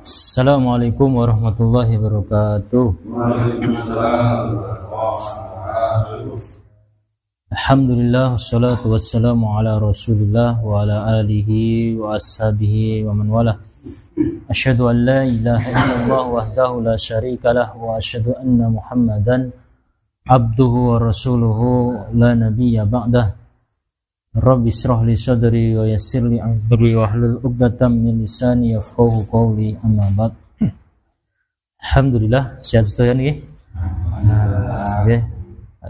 Assalamualaikum warahmatullahi wabarakatuh. Alhamdulillah, wassalatu wassalamu ala rasulillah wa ala alihi wa ashabihi wa man walah. Asyhadu an la ilaha illallah wahdahu la syarika lah wa asyhadu anna Muhammadan abduhu wa rasuluhu la nabiyya ba'dah. Rabbi israh li sadri wa yassir li amri wa hlul 'uqdatam min lisani yafqahu qawli, amma ba'd. Alhamdulillah, sehat sedaya nggih. Nggih.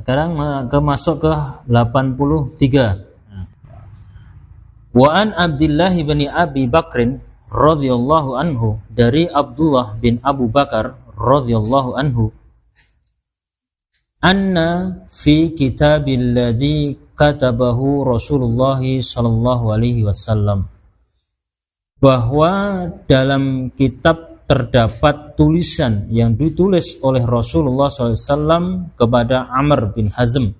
Sekarang masuk ke 83. Wa an Abdullah bin Abi Bakrin radhiyallahu anhu, dari Abdullah bin Abu Bakar radhiyallahu anhu, anna fi kitabil ladzi katabahu Rasulullah sallallahu alaihi wasallam, bahwa dalam kitab terdapat tulisan yang ditulis oleh Rasulullah SAW kepada Amr bin Hazm.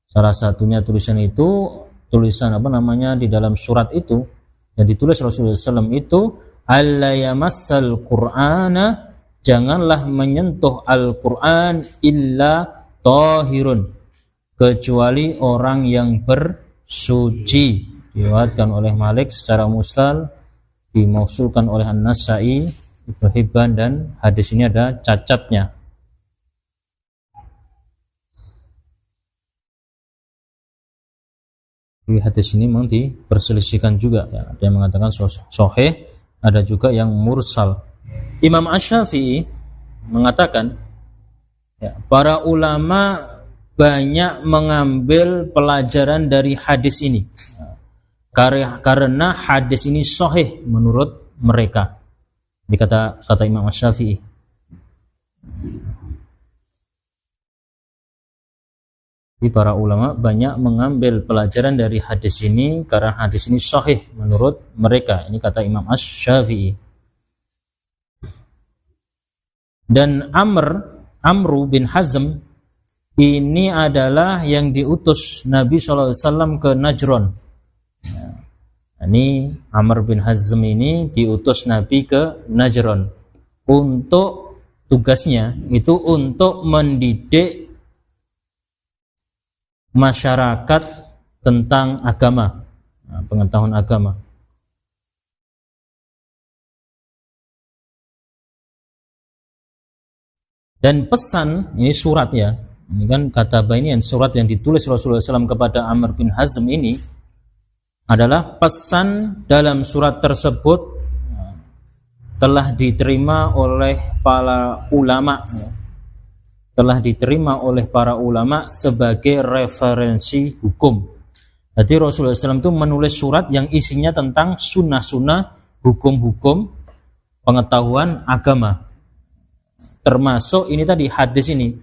Salah satunya tulisan itu, tulisan di dalam surat itu yang ditulis Rasulullah SAW itu, alla yamassal Qur'ana, janganlah menyentuh Al-Quran illa tahirun, kecuali orang yang bersuci. Diriwayatkan oleh Malik secara mursal, dimausulkan oleh An-Nasa'i, Ibnu Hibban, dan hadis ini ada cacatnya. Di hadis ini memang diperselisihkan juga, ya. Ada yang mengatakan sahih, ada juga yang mursal. Imam Asy-Syafi'i mengatakan, ya, para ulama banyak mengambil pelajaran dari hadis ini karena hadis ini sahih menurut mereka. Kata Imam Asy-Syafi'i. Jadi para ulama banyak mengambil pelajaran dari hadis ini karena hadis ini sahih menurut mereka. Ini kata Imam Asy-Syafi'i. Dan Amru bin Hazm ini adalah yang diutus Nabi SAW ke Najran. Ini Amr bin Hazm ini diutus Nabi ke Najran. Untuk tugasnya itu untuk mendidik masyarakat tentang agama, pengetahuan agama. Dan pesan, ini surat ya, ini kan kata ini yang surat yang ditulis Rasulullah SAW kepada Amr bin Hazm ini adalah pesan dalam surat tersebut telah diterima oleh para ulama, sebagai referensi hukum. Jadi Rasulullah SAW itu menulis surat yang isinya tentang sunnah-sunnah, hukum-hukum pengetahuan agama. Termasuk ini tadi hadis ini,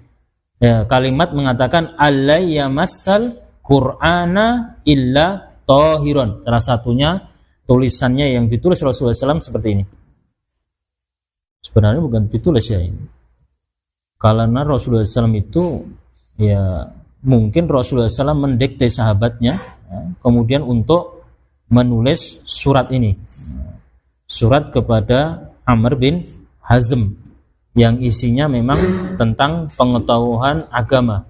ya, kalimat mengatakan alla yamassal Qur'ana illa tahirun. Salah satunya tulisannya yang ditulis Rasulullah SAW seperti ini. Sebenarnya bukan ditulis ya ini, karena Rasulullah SAW itu, ya mungkin Rasulullah SAW mendikte sahabatnya, ya, kemudian untuk menulis surat ini, surat kepada Amr bin Hazm, yang isinya memang tentang pengetahuan agama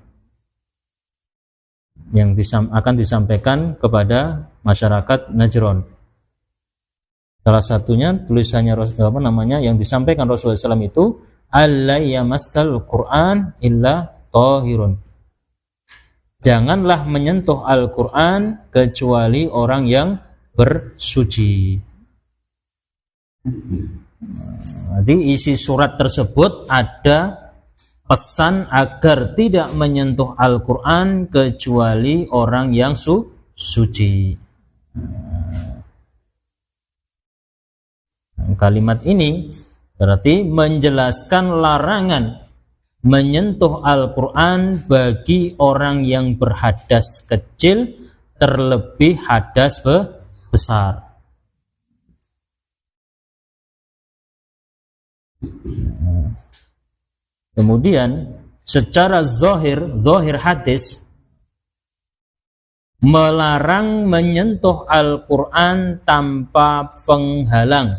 yang akan disampaikan kepada masyarakat Najran. Salah satunya tulisannya yang disampaikan Rasulullah SAW itu alla yamassal Qur'an illa tahirun, janganlah menyentuh Al-Quran kecuali orang yang bersuci. Jadi isi surat tersebut ada pesan agar tidak menyentuh Al-Quran kecuali orang yang suci. Kalimat ini berarti menjelaskan larangan menyentuh Al-Quran bagi orang yang berhadas kecil, terlebih hadas besar. Kemudian secara zahir hadis melarang menyentuh Al-Quran tanpa penghalang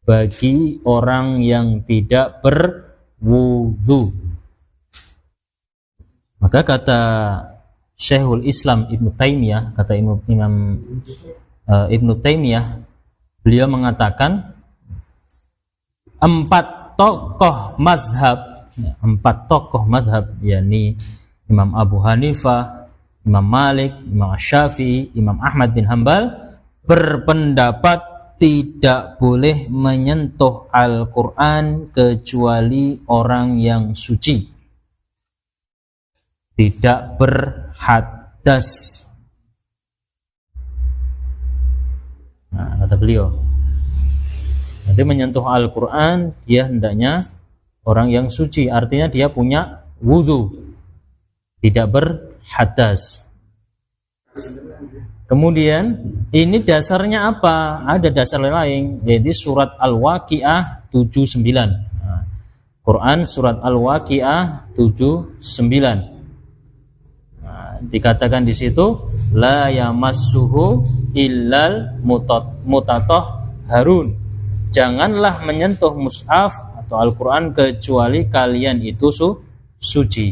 bagi orang yang tidak berwudu. Maka kata Syekhul Islam Ibnu Taimiyah, kata Imam Ibnu Taimiyah, beliau mengatakan empat tokoh mazhab, yakni Imam Abu Hanifah, Imam Malik, Imam Syafi'i, Imam Ahmad bin Hambal berpendapat tidak boleh menyentuh Al-Quran kecuali orang yang suci, tidak berhadas. Nah, kata beliau, nanti menyentuh Al-Quran dia hendaknya orang yang suci, artinya dia punya wudu, tidak berhadas. Kemudian ini dasarnya apa? Ada dasar lain, yaitu surat Al-Waqiah 79. Nah, Quran surat Al-Waqiah 79. Nah, dikatakan di situ la yamassuhu illal mutatahharun. Janganlah menyentuh mushaf atau Al-Quran kecuali kalian itu suci.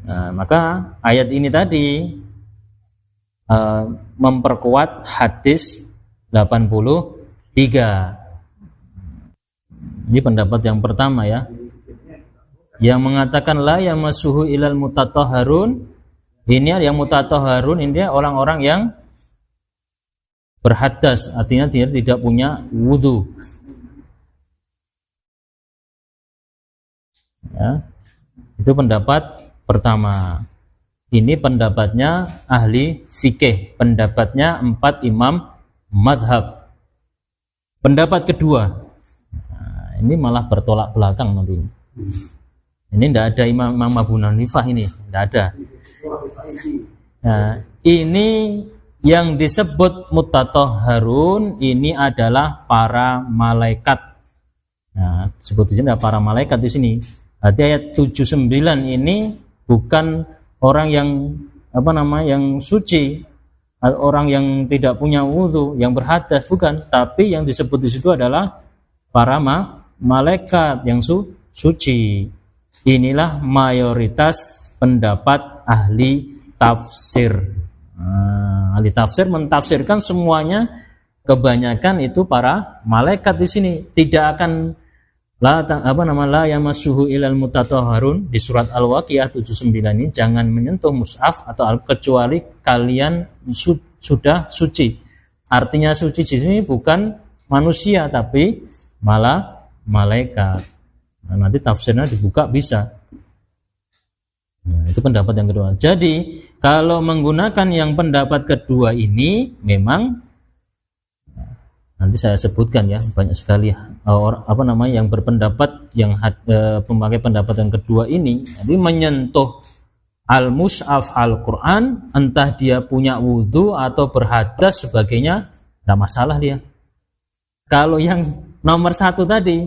Nah, maka ayat ini tadi memperkuat hadis 83. Ini pendapat yang pertama ya, yang mengatakan la yamassuhu ilal mutatahharun. Ini yang mutatahharun ini orang-orang yang berhadas, artinya dia tidak punya wudu. Ya, itu pendapat pertama. Ini pendapatnya ahli fikih, pendapatnya 4 imam madhab. Pendapat kedua, nah, ini malah bertolak belakang nanti. Ini tidak ada Imam Abu Hanifah, ini tidak ada. Nah, ini yang disebut mutatahharun ini adalah para malaikat. Nah, sebutnya para malaikat di sini. Berarti ayat 79 ini bukan orang yang yang suci, orang yang tidak punya wudu, yang berhadas, bukan, tapi yang disebut di situ adalah para malaikat yang suci. Inilah mayoritas pendapat ahli tafsir. Ahli tafsir mentafsirkan semuanya, kebanyakan itu para malaikat di sini. Tidak akan la yamassuhu ilal mutatahharun di surat Al-Waqiah 79 ini, jangan menyentuh mushaf atau kecuali kalian sudah suci. Artinya suci di sini bukan manusia tapi malah malaikat. Nah, nanti tafsirnya dibuka bisa. Nah, itu pendapat yang kedua. Jadi kalau menggunakan yang pendapat kedua ini, memang nanti saya sebutkan ya, banyak sekali yang berpendapat yang pemakai pendapat yang kedua ini, jadi menyentuh al-mushaf Al-Quran, entah dia punya wudu atau berhadas sebagainya, tidak masalah dia. Kalau yang nomor 1 tadi,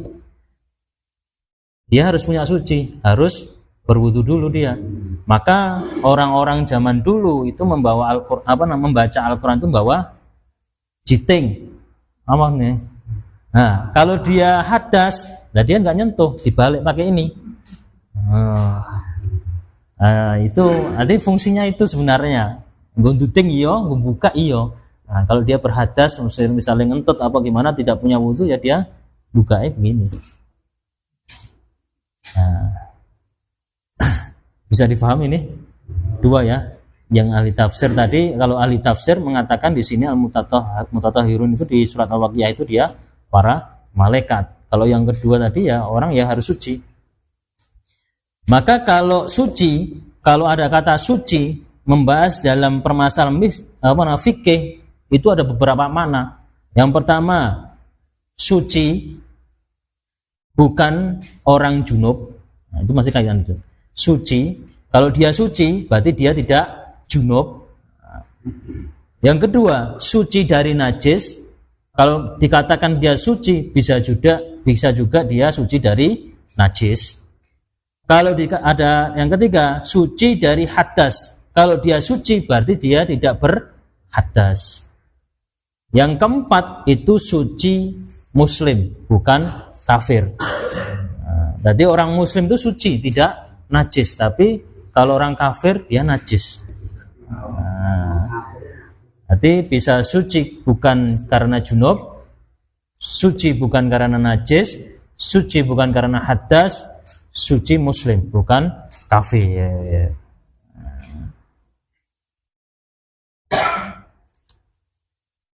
dia harus punya suci, harus berwudu dulu dia. Maka orang-orang zaman dulu itu membawa Al-Quran, membaca Al-Quran itu membawa jiting. Nih. Nah, kalau dia hadas, nah dia nggak nyentuh, dibalik pakai ini. Itu nanti fungsinya itu sebenarnya ngunduting iyo, ngebuka iyo. Nah, kalau dia berhadas, misalnya ngentut apa gimana, tidak punya wudu, ya dia buka begini. Nah, bisa difahami ini dua ya. Yang ahli tafsir tadi, kalau ahli tafsir mengatakan di sini al-mutatahhirun itu di surat Al-Waqiah itu dia para malaikat. Kalau yang kedua tadi ya orang yang harus suci. Maka kalau suci, kalau ada kata suci membahas dalam permasalahan fikih itu ada beberapa makna. Yang pertama, suci bukan orang junub. Nah, itu masih kaitan itu. Suci, kalau dia suci berarti dia tidak junub. Yang kedua, suci dari najis. Kalau dikatakan dia suci, bisa juga dia suci dari najis. Kalau ada yang ketiga, suci dari hadas. Kalau dia suci berarti dia tidak berhadas. Yang keempat itu suci muslim, bukan kafir. Jadi orang muslim itu suci, tidak najis. Tapi kalau orang kafir dia najis. Berarti bisa suci bukan karena junub, suci bukan karena najis, suci bukan karena hadas, suci muslim bukan kafir.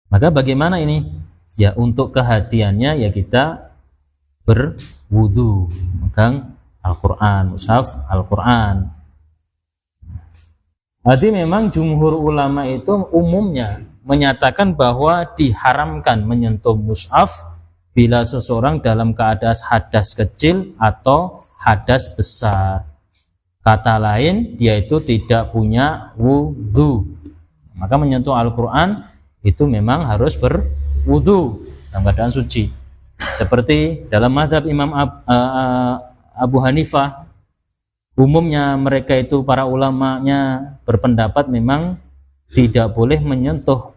Maka bagaimana ini? Ya untuk kehatiannya ya kita berwudu, megang Al-Quran, mushaf Al-Quran. Jadi memang jumhur ulama itu umumnya menyatakan bahwa diharamkan menyentuh mushaf bila seseorang dalam keadaan hadas kecil atau hadas besar. Kata lain, dia itu tidak punya wudu. Maka menyentuh Al-Quran itu memang harus berwudu dalam keadaan suci. Seperti dalam mazhab Imam Abu Hanifah, umumnya mereka itu para ulamanya berpendapat memang tidak boleh menyentuh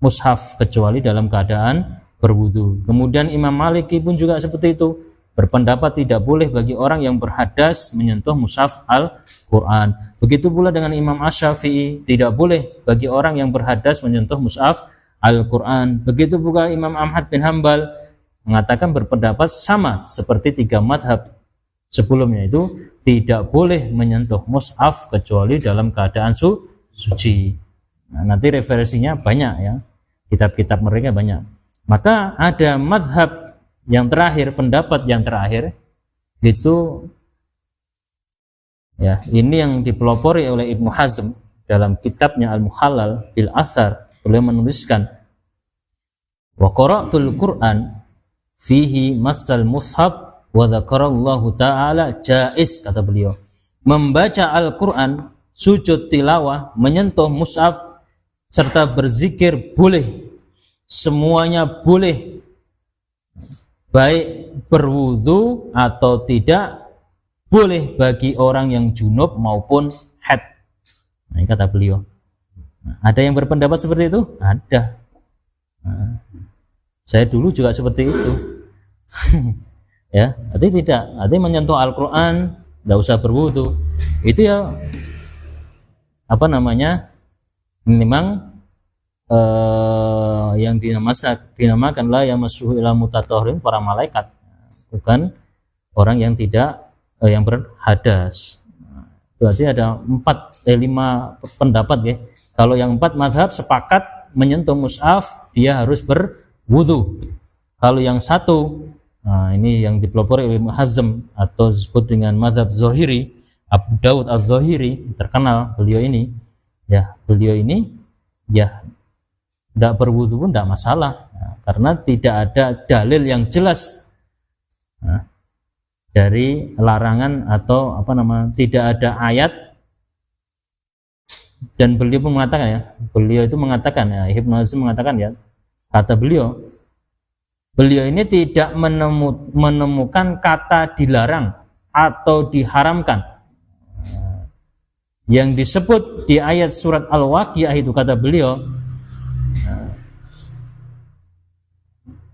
mushaf kecuali dalam keadaan berwudu. Kemudian Imam Maliki pun juga seperti itu, berpendapat tidak boleh bagi orang yang berhadas menyentuh mushaf Al-Quran. Begitu pula dengan Imam Asy-Syafi'i, tidak boleh bagi orang yang berhadas menyentuh mushaf Al-Quran. Begitu pula Imam Ahmad bin Hambal mengatakan berpendapat sama seperti tiga madhab sebelumnya, itu tidak boleh menyentuh mushaf kecuali dalam keadaan suci. Nah, nanti referensinya banyak ya, kitab-kitab mereka banyak. Maka ada madhab yang terakhir, pendapat yang terakhir itu ya, ini yang dipelopori oleh Ibnu Hazm dalam kitabnya Al-Muhallal bil Athar. Beliau menuliskan, wa qara'tul Qur'an fihi massal mushaf wa dzakarallahu ta'ala jaiz, kata beliau. Membaca Al-Quran, sujud tilawah, menyentuh mushaf serta berzikir boleh, semuanya boleh, baik berwudu atau tidak, boleh bagi orang yang junub maupun haid. Nah, ini kata beliau. Ada yang berpendapat seperti itu? Ada. Saya dulu juga seperti itu. Ya, artinya tidak, artinya menyentuh Al-Quran tidak usah berwudu. Itu ya apa namanya, memang yang dinamakan la yamassuhu illa mutatahhirin, para malaikat, bukan orang yang tidak yang berhadas. Berarti ada 5 pendapat ya. Kalau yang 4 mazhab sepakat menyentuh mushaf dia harus berwudu. Kalau yang 1, nah, ini yang dipelopori oleh Ibnu Hazm atau disebut dengan mazhab Zahiri, Abu Dawud Az-Zahiri, terkenal beliau ini. Ya, beliau ini ya tidak berwudu pun tidak masalah, karena tidak ada dalil yang jelas dari larangan atau tidak ada ayat. Dan beliau pun mengatakan ya, beliau itu mengatakan ya, Ibnu Hazm mengatakan ya, kata beliau ini tidak menemukan kata dilarang atau diharamkan. Yang disebut di ayat surat Al-Waqiah itu, kata beliau,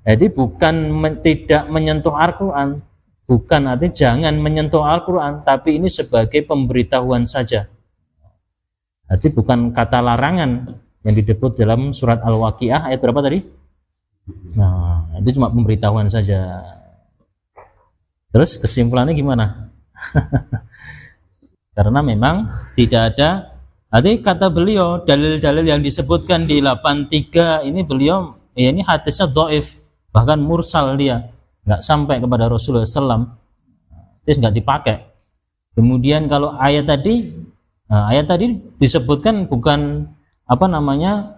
jadi bukan tidak menyentuh Al-Quran, bukan artinya jangan menyentuh Al-Quran, tapi ini sebagai pemberitahuan saja. Jadi bukan kata larangan yang disebut dalam surat Al-Waqiah ayat berapa tadi? Nah, itu cuma pemberitahuan saja. Terus kesimpulannya gimana? Karena memang tidak ada, artinya kata beliau dalil-dalil yang disebutkan di 83 ini beliau ya ini hadisnya dhaif, bahkan mursal, dia nggak sampai kepada Rasulullah SAW, terus nggak dipakai. Kemudian kalau ayat tadi disebutkan bukan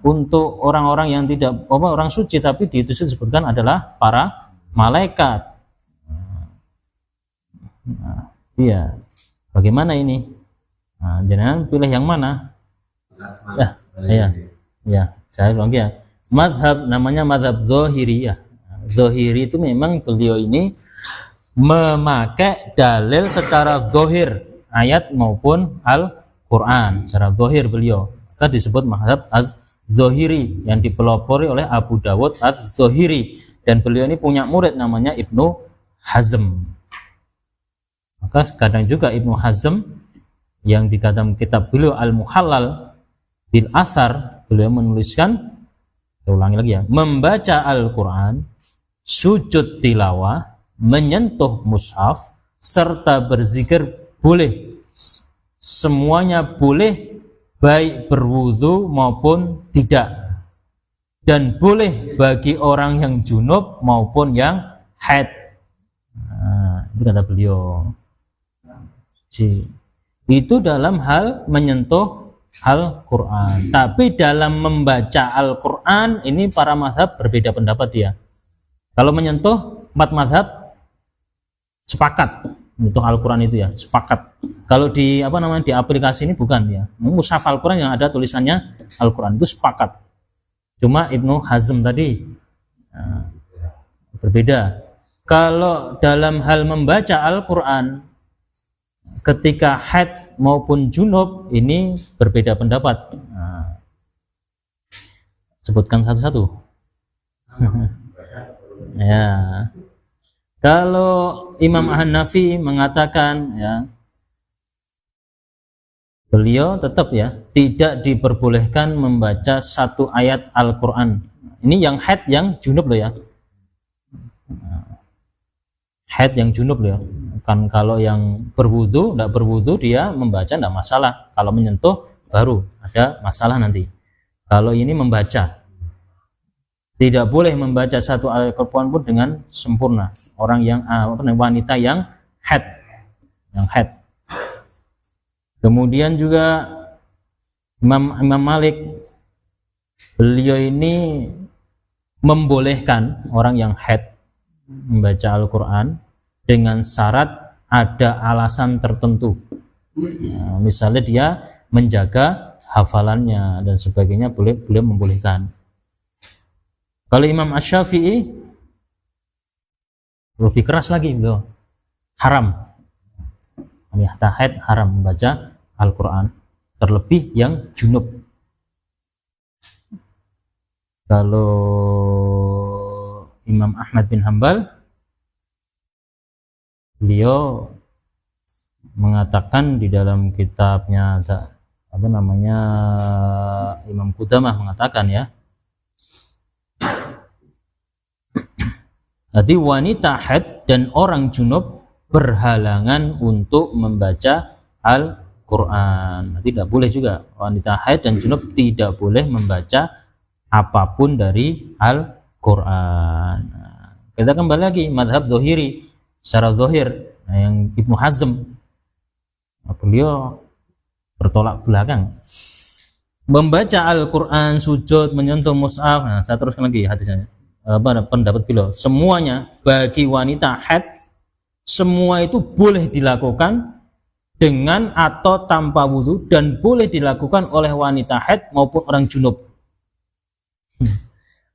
untuk orang-orang yang tidak orang suci, tapi di situ disebutkan adalah para malaikat. Iya, bagaimana ini? Jangan pilih yang mana? Ya, saya bilang ya. Madhab namanya madhab Zahiri ya. Zahiri itu memang beliau ini memakai dalil secara zahir ayat maupun Al-Quran. Secara zahir beliau, kita disebut mazhab Az-Zahiri yang dipelopori oleh Abu Dawud Az-Zahiri, dan beliau ini punya murid namanya Ibnu Hazm. Maka kadang juga Ibnu Hazm yang di dalam kitab beliau Al-Muhallal bil Athar, beliau menuliskan, saya ulangi lagi ya, membaca Al-Quran, sujud tilawah, menyentuh mushaf, serta berzikir boleh. Semuanya boleh, baik berwudu maupun tidak, dan boleh bagi orang yang junub maupun yang haid. Nah, itu kata beliau. Itu dalam hal menyentuh Al-Quran. Tapi dalam membaca Al-Quran ini para mazhab berbeda pendapat dia. Kalau menyentuh 4 mazhab sepakat menyentuh Al-Quran itu ya, sepakat. Kalau di di aplikasi ini bukan ya. Mushaf Al-Quran yang ada tulisannya Al-Quran itu sepakat. Cuma Ibnu Hazm tadi berbeda. Kalau dalam hal membaca Al-Quran ketika haid maupun junub ini berbeda pendapat. Sebutkan satu-satu. Ya. Kalau Imam Hanafi mengatakan ya, beliau tetap ya tidak diperbolehkan membaca satu ayat Al-Quran. Ini yang haid, yang junub loh ya. Haid yang junub loh ya. Kan kalau yang berwudu, tidak berwudu dia membaca tidak masalah. Kalau menyentuh baru ada masalah nanti. Kalau ini membaca, tidak boleh membaca satu ayat Al-Quran pun dengan sempurna. Orang yang wanita yang haid, Kemudian juga Imam Malik, beliau ini membolehkan orang yang haid membaca Al-Quran dengan syarat ada alasan tertentu. Nah, misalnya dia menjaga hafalannya dan sebagainya, boleh membolehkan. Kalau Imam Asy-Syafi'i lebih keras lagi, beliau haram. Wanita haid haram membaca Al-Quran, terlebih yang junub. Kalau Imam Ahmad bin Hanbal, beliau mengatakan di dalam kitabnya Imam Qudamah mengatakan ya, jadi wanita haid dan orang junub berhalangan untuk membaca Al-Quran. Tidak boleh juga, wanita haid dan junub tidak boleh membaca apapun dari Al-Quran. Kita kembali lagi mazhab Zahiri secara zahir, yang Ibnu Hazm, beliau bertolak belakang. Membaca Al-Quran, sujud, menyentuh mushaf. Nah, saya teruskan lagi hadisnya. Pendapat beliau, semuanya bagi wanita haid, semua itu boleh dilakukan dengan atau tanpa wudu, dan boleh dilakukan oleh wanita haid maupun orang junub.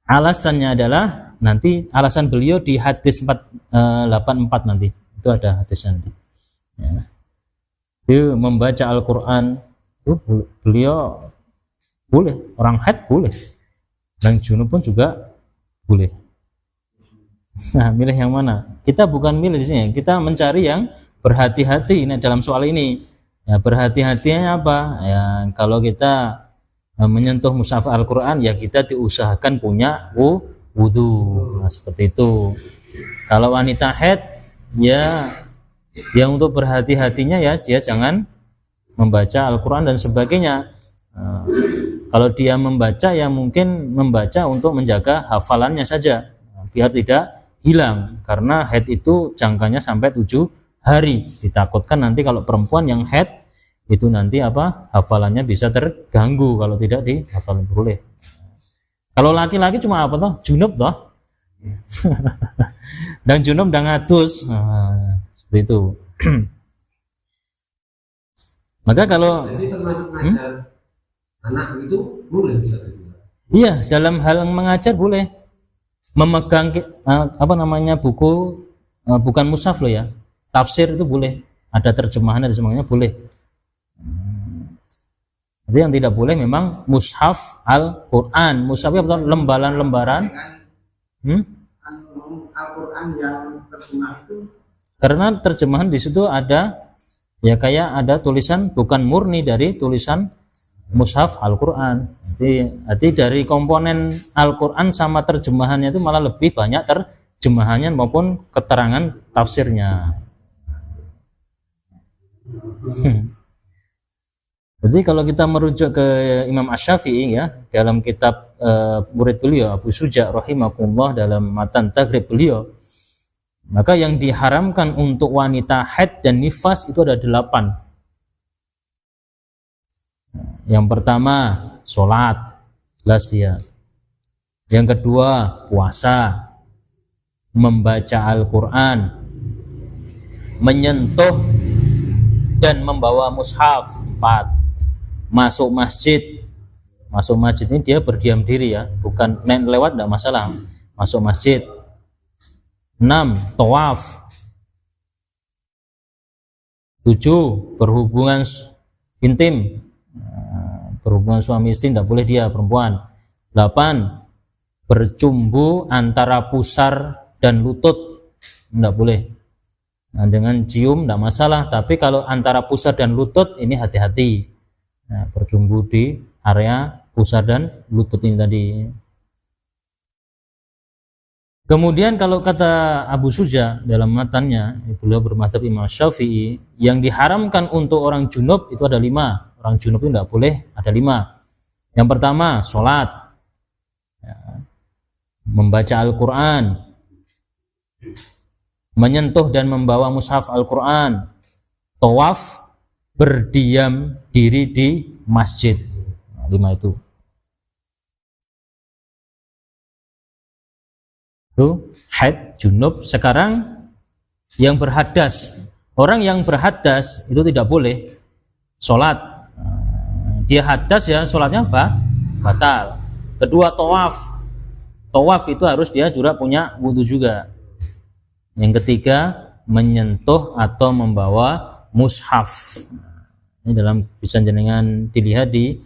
Alasannya adalah nanti alasan beliau di hadis 484 nanti. Itu ada hadisnya nanti. Ya. Itu membaca Al-Quran itu beliau boleh, orang haid boleh, dan junub pun juga boleh. Nah, milih yang mana? Kita bukan milih di sini, kita mencari yang berhati-hati dalam soal ini. Ya, berhati-hatinya apa? Ya, kalau kita menyentuh mushaf Al-Quran, ya kita diusahakan punya wudu. Nah, seperti itu. Kalau wanita haid, ya untuk berhati-hatinya ya dia jangan membaca Al-Quran dan sebagainya. Kalau dia membaca, ya mungkin membaca untuk menjaga hafalannya saja, biar tidak hilang, karena haid itu jangkanya sampai 7 hari. Ditakutkan nanti kalau perempuan yang haid itu nanti hafalannya bisa terganggu kalau tidak dihafalin. Boleh. Kalau laki-laki cuma junub toh. Dan junub dan ngatus. Seperti itu. Maka kalau anak itu boleh. Iya, dalam hal mengajar boleh. Memegang buku bukan mushaf loh ya. Tafsir itu boleh, ada terjemahannya boleh. Jadi yang tidak boleh memang mushaf Al-Quran. Mushaf itu lembaran-lembaran. Al-Quran yang terjemah itu. Karena terjemahan di situ ada ya kayak ada tulisan bukan murni dari tulisan mushaf Al-Quran. Jadi dari komponen Al-Quran sama terjemahannya itu malah lebih banyak terjemahannya maupun keterangan tafsirnya. Jadi kalau kita merujuk ke Imam Asy-Syafi'i ya dalam kitab murid beliau Abu Suja rahimahullah dalam matan Taghrib beliau, maka yang diharamkan untuk wanita haid dan nifas itu ada 8. Yang pertama sholat, jelas dia. Yang kedua puasa, membaca Al-Quran, menyentuh dan membawa mushaf. 4. Masuk masjid ini dia berdiam diri ya, bukan lewat tidak masalah, masuk masjid. 6. Tawaf. 7. Berhubungan intim, berhubungan suami istri tidak boleh dia perempuan. 8. Bercumbu antara pusar dan lutut tidak boleh. Nah, dengan cium tidak masalah, tapi kalau antara pusar dan lutut ini hati-hati. Nah, bercumbu di area pusar dan lutut ini tadi. Kemudian kalau kata Abu Suja dalam matannya, beliau bermadzhab Imam Syafi'i, yang diharamkan untuk orang junub itu ada 5. Orang junub itu tidak boleh, ada 5. Yang pertama sholat, ya, membaca Al-Quran, menyentuh dan membawa mushaf Al-Quran, tawaf, berdiam diri di masjid. 5 itu. Itu haid, junub. Sekarang yang berhadas. Orang yang berhadas itu tidak boleh sholat. Dia hadas ya, sholatnya batal. Kedua tawaf. Tawaf itu harus dia juga punya wudu juga. Yang ketiga menyentuh atau membawa mushaf. Ini dalam bisa jenengan dilihat di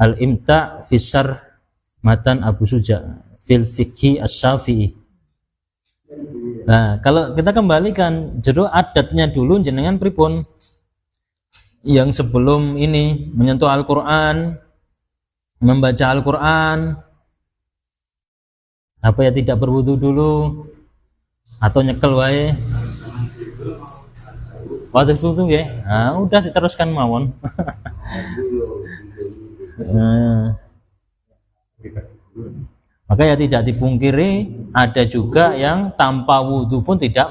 Al-Imta Fisar Matan Abu Suja fil Fiqhi Asy-Syafi'i. Nah, kalau kita kembalikan jero adatnya dulu jenengan pripun? Yang sebelum ini menyentuh Al-Qur'an, membaca Al-Qur'an, apa ya tidak berwudu dulu atau nyekel wae? Waktu itu ya, nah, udah diteruskan mawon. Maka ya tidak dipungkiri ada juga yang tanpa wudhu pun tidak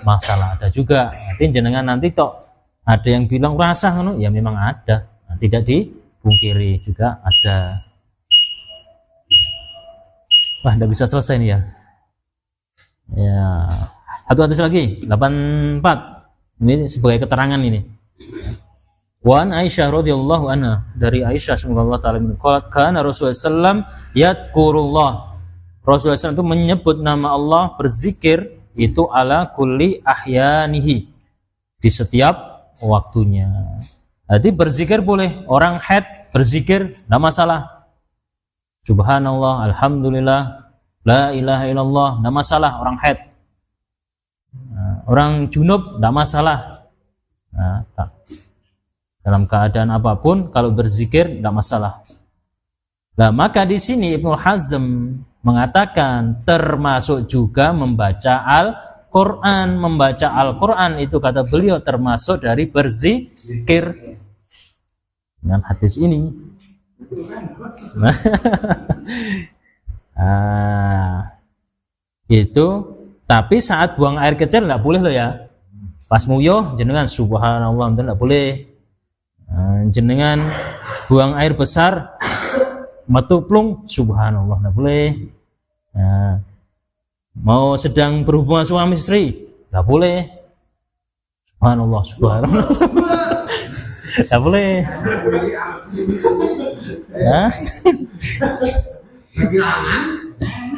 masalah, ada juga. Nanti jenengan nanti tok ada yang bilang rasa ya memang ada, nah, tidak dipungkiri juga ada. Wah, tidak bisa selesai nih ya. Ya, satu hadis lagi 84. Ini sebagai keterangan ini. Wan Aisyah radhiyallahu anha, dari Aisyah semoga Allah taala menqalat kana Rasulullah sallam yadkurullah. Rasulullah SAW itu menyebut nama Allah, berzikir itu ala kulli ahyanihi, di setiap waktunya. Jadi berzikir boleh, orang haid berzikir tidak masalah. Subhanallah, alhamdulillah, la ilaha illallah, tidak masalah orang haid. Orang junub tidak masalah. Nah, dalam keadaan apapun kalau berzikir tidak masalah. Nah, maka di sini Ibnu Hazm mengatakan termasuk juga membaca Al-Quran. Membaca Al-Quran itu kata beliau termasuk dari berzikir. Dengan hadis ini. Itu. Tapi saat buang air kecil tidak boleh loh ya. Pas nguyuh jenengan subhanallah tidak boleh. Jenengan buang air besar metu plung subhanallah tidak boleh. Mau sedang berhubungan suami istri tidak boleh. Subhanallah subhanallah. Tidak boleh. Ya.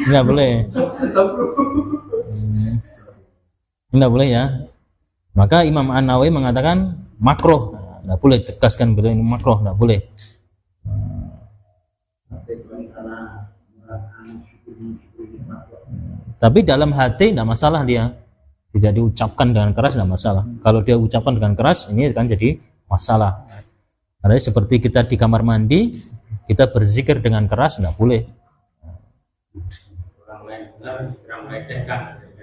Tidak boleh. Tidak boleh ya. Maka Imam An-Nawawi mengatakan makruh. Tidak boleh, tegaskan beliau ini makruh, tidak boleh. Tapi dalam hati tidak masalah dia. Tidak diucapkan dengan keras tidak masalah. Kalau dia ucapkan dengan keras ini kan jadi masalah. Karena seperti kita di kamar mandi, kita berzikir dengan keras tidak boleh.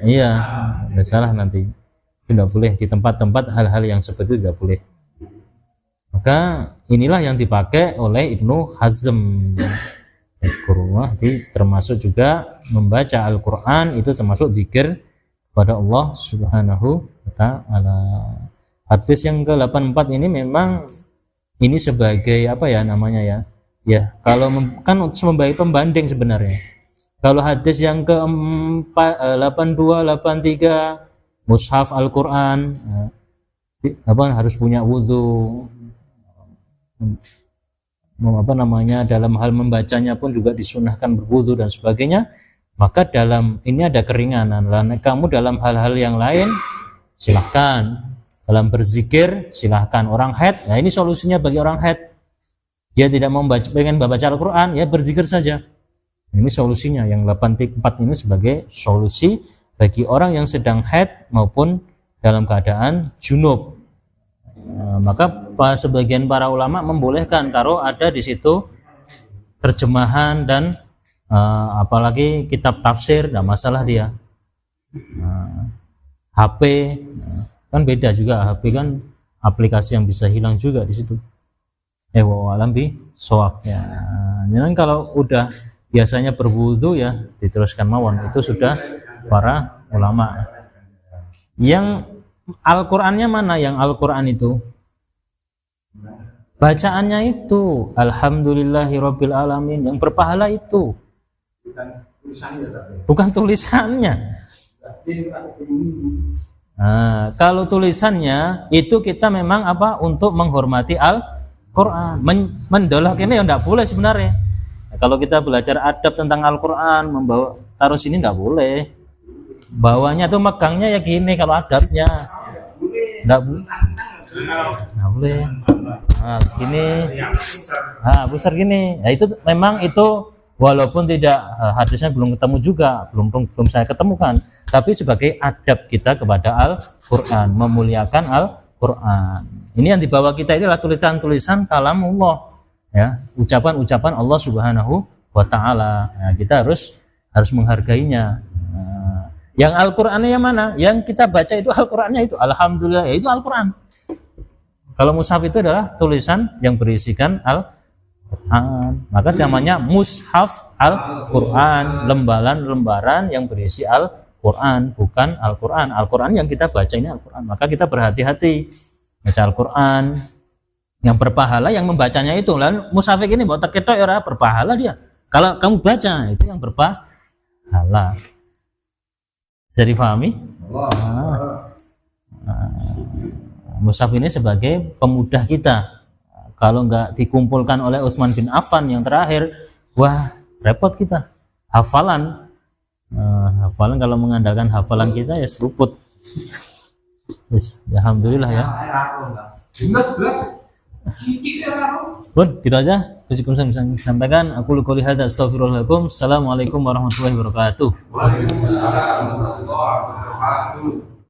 Iya, tidak salah nanti. Tidak boleh di tempat-tempat hal-hal yang seperti itu tidak boleh. Maka inilah yang dipakai oleh Ibnu Hazm. Termasuk juga membaca Al-Quran itu termasuk zikir kepada Allah Subhanahu wa ta'ala. Hadis yang ke-84 ini memang ini sebagai apa ya namanya ya? Ya, kalau kan sebagai pembanding sebenarnya. Kalau hadis yang ke-82, 83 mushaf Al-Quran harus punya wudhu, dalam hal membacanya pun juga disunahkan berwudhu dan sebagainya. Maka dalam ini ada keringanan. Kamu dalam hal-hal yang lain silahkan, dalam berzikir silahkan. Orang haid, nah ini solusinya bagi orang haid, dia tidak mau pengen baca Al-Quran, ya berzikir saja. Ini solusinya. Yang 84 ini sebagai solusi bagi orang yang sedang haid maupun dalam keadaan junub. Maka sebagian para ulama membolehkan kalau ada di situ terjemahan dan apalagi kitab tafsir, tidak masalah dia. HP kan beda juga, HP kan aplikasi yang bisa hilang juga di situ. Alam bi shawab ya. Jadi kalau udah biasanya berwudu ya diteruskan mawon, itu sudah para ulama. Yang Al-Qur'annya mana? Yang Al-Qur'an itu bacaannya itu alhamdulillahirabbil alamin, yang berpahala itu. Bukan tulisannya. Nah, kalau tulisannya itu kita memang apa? Untuk menghormati Al-Qur'an. Mendolok ini ya enggak boleh sebenarnya. Nah, kalau kita belajar adab tentang Al-Qur'an, membawa taruh sini enggak boleh. Bawahnya tuh megangnya ya gini kalau adabnya. Enggak boleh. Nah, gini. Besar gini. Nah, itu memang itu walaupun tidak hadisnya belum ketemu juga, belum saya ketemukan, tapi sebagai adab kita kepada Al-Qur'an, memuliakan Al-Qur'an. Ini yang dibawa kita ini adalah tulisan-tulisan kalamullah, ya, ucapan-ucapan Allah Subhanahu wa taala. Nah, kita harus menghargainya. Nah, yang Al-Qur'annya yang mana? Yang kita baca itu Al-Qur'annya itu alhamdulillah, ya itu Al-Qur'an. Kalau mushaf itu adalah tulisan yang berisikan Al-Quran, maka namanya mushaf Al-Quran, lembaran yang berisi Al-Quran, bukan Al-Quran. Al-Quran yang kita baca ini Al-Quran, maka kita berhati-hati baca Al-Quran. Yang berpahala yang membacanya itu. Lalu mushaf ini buat terketok ya berpahala dia. Kalau kamu baca itu yang berpahala. Jadi pahami? Mushaf ini sebagai pemudah kita. Kalau nggak dikumpulkan oleh Utsman bin Affan yang terakhir, wah repot kita. Hafalan kalau mengandalkan hafalan kita ya seruput. Yes, ya, alhamdulillah ya. Bun, gitu aja. Bisa sampaikan. Aku qouli hadza astaghfirullahaladzim. Assalamualaikum warahmatullahi wabarakatuh. Waalaikumsalam warahmatullahi wabarakatuh.